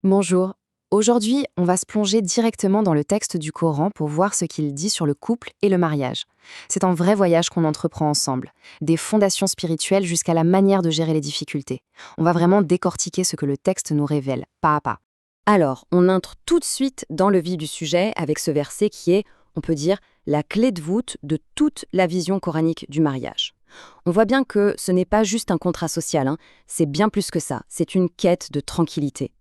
Bonjour. Aujourd'hui, on va se plonger directement dans le texte du Coran pour voir ce qu'il dit sur le couple et le mariage. C'est un vrai voyage qu'on entreprend ensemble, des fondations spirituelles jusqu'à la manière de gérer les difficultés. On va vraiment décortiquer ce que le texte nous révèle, pas à pas. Alors, on entre tout de suite dans le vif du sujet avec ce verset qui est, on peut dire, la clé de voûte de toute la vision coranique du mariage. On voit bien que ce n'est pas juste un contrat social, c'est bien plus que ça, c'est une quête de tranquillité.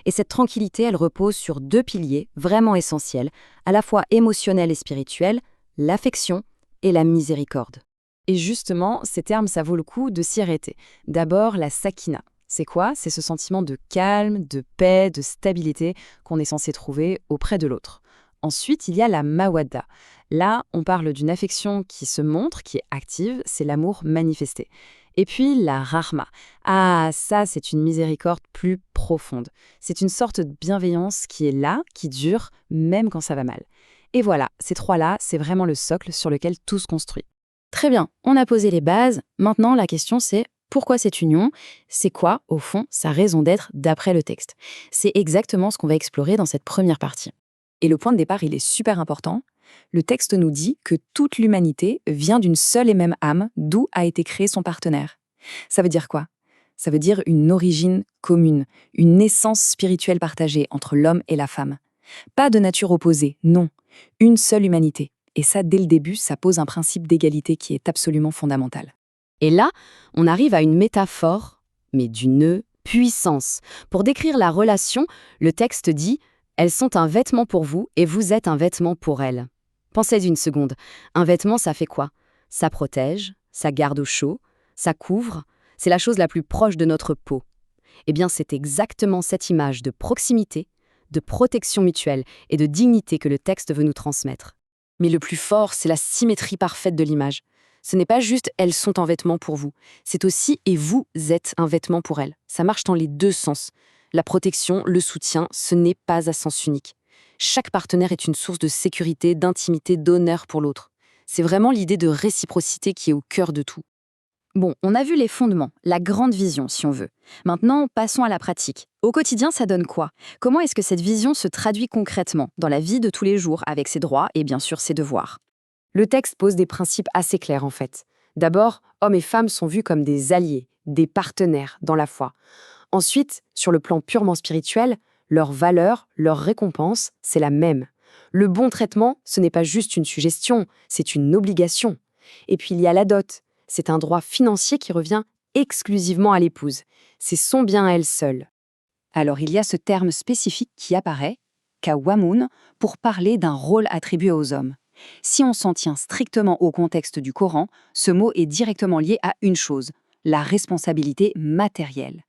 Et cette tranquillité, elle repose sur deux piliers vraiment essentiels, à la fois émotionnels et spirituels, l'affection et la miséricorde. Et justement, ces termes, ça vaut le coup de s'y arrêter. D'abord, la sakina. C'est quoi? C'est ce sentiment de calme, de paix, de stabilité qu'on est censé trouver auprès de l'autre. Ensuite, il y a la mawadda. Là, on parle d'une affection qui se montre, qui est active, c'est l'amour manifesté. Et puis la rahma. Ah, ça, c'est une miséricorde plus profonde. C'est une sorte de bienveillance qui est là, qui dure, même quand ça va mal. Et voilà, ces trois-là, c'est vraiment le socle sur lequel tout se construit. Très bien, on a posé les bases. Maintenant, la question c'est pourquoi cette union? C'est quoi, au fond, sa raison d'être d'après le texte? C'est exactement ce qu'on va explorer dans cette première partie. Et le point de départ, il est super important. Le texte nous dit que toute l'humanité vient d'une seule et même âme d'où a été créé son partenaire. Ça veut dire quoi? Ça veut dire une origine commune, une essence spirituelle partagée entre l'homme et la femme. Pas de nature opposée, non. Une seule humanité. Et ça, dès le début, ça pose un principe d'égalité qui est absolument fondamental. Et là, on arrive à une métaphore, mais d'une puissance. Pour décrire la relation, le texte dit « Elles sont un vêtement pour vous et vous êtes un vêtement pour elles ». Pensez une seconde. Un vêtement, ça fait quoi? Ça protège, ça garde au chaud, ça couvre. C'est la chose la plus proche de notre peau. Eh bien, c'est exactement cette image de proximité, de protection mutuelle et de dignité que le texte veut nous transmettre. Mais le plus fort, c'est la symétrie parfaite de l'image. Ce n'est pas juste « elles sont un vêtement pour vous », c'est aussi « et vous êtes un vêtement pour elles ». Ça marche dans les deux sens. La protection, le soutien, ce n'est pas à sens unique. Chaque partenaire est une source de sécurité, d'intimité, d'honneur pour l'autre. C'est vraiment l'idée de réciprocité qui est au cœur de tout. Bon, on a vu les fondements, la grande vision si on veut. Maintenant, passons à la pratique. Au quotidien, ça donne quoi? Comment est-ce que cette vision se traduit concrètement dans la vie de tous les jours avec ses droits et bien sûr ses devoirs? Le texte pose des principes assez clairs en fait. D'abord, hommes et femmes sont vus comme des alliés, des partenaires dans la foi. Ensuite, sur le plan purement spirituel, leur valeur, leur récompense, c'est la même. Le bon traitement, ce n'est pas juste une suggestion, c'est une obligation. Et puis il y a la dot. C'est un droit financier qui revient exclusivement à l'épouse. C'est son bien à elle seule. Alors il y a ce terme spécifique qui apparaît, kawamoun, pour parler d'un rôle attribué aux hommes. Si on s'en tient strictement au contexte du Coran, ce mot est directement lié à une chose, la responsabilité matérielle.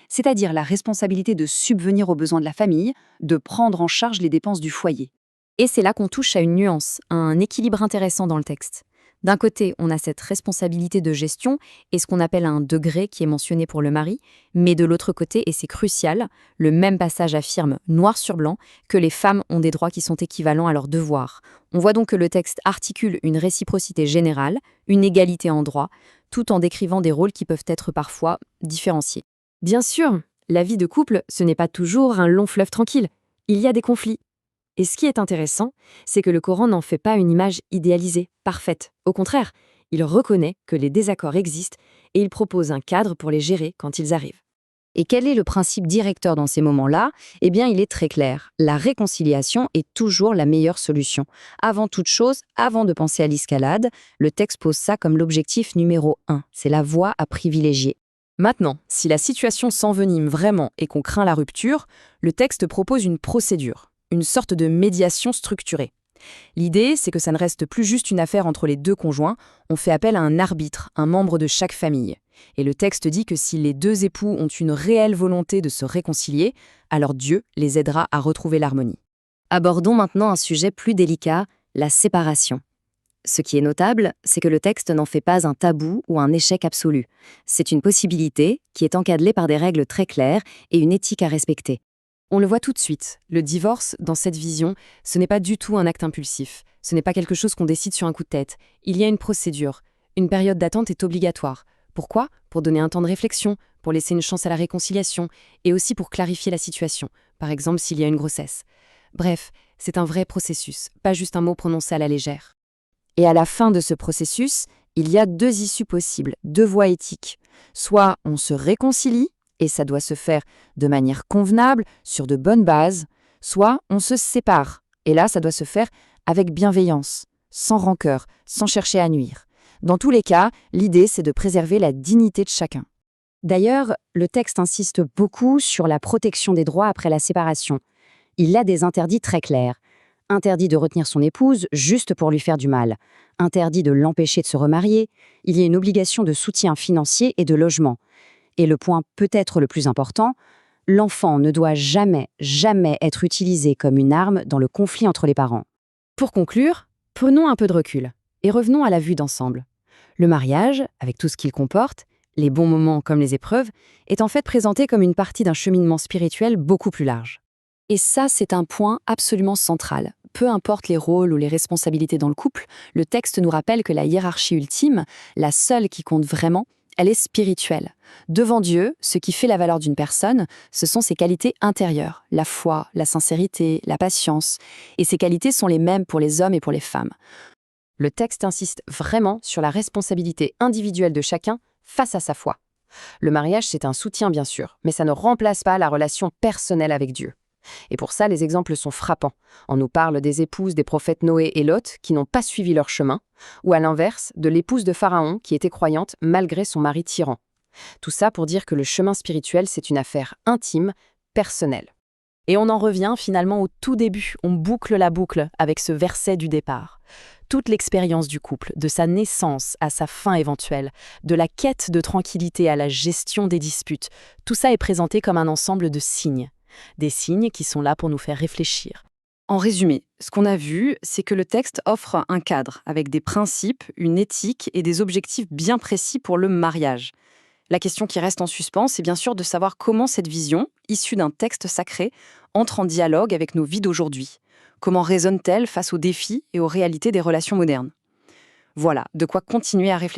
C'est-à-dire la responsabilité de subvenir aux besoins de la famille, de prendre en charge les dépenses du foyer. Et c'est là qu'on touche à une nuance, à un équilibre intéressant dans le texte. D'un côté, on a cette responsabilité de gestion et ce qu'on appelle un degré qui est mentionné pour le mari, mais de l'autre côté, et c'est crucial, le même passage affirme, noir sur blanc, que les femmes ont des droits qui sont équivalents à leurs devoirs. On voit donc que le texte articule une réciprocité générale, une égalité en droit, tout en décrivant des rôles qui peuvent être parfois différenciés. Bien sûr, la vie de couple, ce n'est pas toujours un long fleuve tranquille. Il y a des conflits. Et ce qui est intéressant, c'est que le Coran n'en fait pas une image idéalisée, parfaite. Au contraire, il reconnaît que les désaccords existent et il propose un cadre pour les gérer quand ils arrivent. Et quel est le principe directeur dans ces moments-là? Eh bien, il est très clair. La réconciliation est toujours la meilleure solution. Avant toute chose, avant de penser à l'escalade, le texte pose ça comme l'objectif numéro 1. C'est la voie à privilégier. Maintenant, si la situation s'envenime vraiment et qu'on craint la rupture, le texte propose une procédure, une sorte de médiation structurée. L'idée, c'est que ça ne reste plus juste une affaire entre les deux conjoints, on fait appel à un arbitre, un membre de chaque famille. Et le texte dit que si les deux époux ont une réelle volonté de se réconcilier, alors Dieu les aidera à retrouver l'harmonie. Abordons maintenant un sujet plus délicat, la séparation. Ce qui est notable, c'est que le texte n'en fait pas un tabou ou un échec absolu. C'est une possibilité qui est encadrée par des règles très claires et une éthique à respecter. On le voit tout de suite, le divorce, dans cette vision, ce n'est pas du tout un acte impulsif. Ce n'est pas quelque chose qu'on décide sur un coup de tête. Il y a une procédure. Une période d'attente est obligatoire. Pourquoi? Pour donner un temps de réflexion, pour laisser une chance à la réconciliation et aussi pour clarifier la situation, par exemple s'il y a une grossesse. Bref, c'est un vrai processus, pas juste un mot prononcé à la légère. Et à la fin de ce processus, il y a 2 issues possibles, 2 voies éthiques. Soit on se réconcilie, et ça doit se faire de manière convenable, sur de bonnes bases, soit on se sépare, et là ça doit se faire avec bienveillance, sans rancœur, sans chercher à nuire. Dans tous les cas, l'idée c'est de préserver la dignité de chacun. D'ailleurs, le texte insiste beaucoup sur la protection des droits après la séparation. Il a des interdits très clairs. Interdit de retenir son épouse juste pour lui faire du mal. Interdit de l'empêcher de se remarier. Il y a une obligation de soutien financier et de logement. Et le point peut-être le plus important, l'enfant ne doit jamais, jamais être utilisé comme une arme dans le conflit entre les parents. Pour conclure, prenons un peu de recul et revenons à la vue d'ensemble. Le mariage, avec tout ce qu'il comporte, les bons moments comme les épreuves, est en fait présenté comme une partie d'un cheminement spirituel beaucoup plus large. Et ça, c'est un point absolument central. Peu importe les rôles ou les responsabilités dans le couple, le texte nous rappelle que la hiérarchie ultime, la seule qui compte vraiment, elle est spirituelle. Devant Dieu, ce qui fait la valeur d'une personne, ce sont ses qualités intérieures, la foi, la sincérité, la patience. Et ces qualités sont les mêmes pour les hommes et pour les femmes. Le texte insiste vraiment sur la responsabilité individuelle de chacun face à sa foi. Le mariage, c'est un soutien bien sûr, mais ça ne remplace pas la relation personnelle avec Dieu. Et pour ça, les exemples sont frappants. On nous parle des épouses des prophètes Noé et Lot qui n'ont pas suivi leur chemin, ou à l'inverse, de l'épouse de Pharaon qui était croyante malgré son mari tyran. Tout ça pour dire que le chemin spirituel, c'est une affaire intime, personnelle. Et on en revient finalement au tout début, on boucle la boucle avec ce verset du départ. Toute l'expérience du couple, de sa naissance à sa fin éventuelle, de la quête de tranquillité à la gestion des disputes, tout ça est présenté comme un ensemble de signes. Des signes qui sont là pour nous faire réfléchir. En résumé, ce qu'on a vu, c'est que le texte offre un cadre avec des principes, une éthique et des objectifs bien précis pour le mariage. La question qui reste en suspens, c'est bien sûr de savoir comment cette vision, issue d'un texte sacré, entre en dialogue avec nos vies d'aujourd'hui. Comment résonne-t-elle face aux défis et aux réalités des relations modernes ? Voilà, de quoi continuer à réfléchir.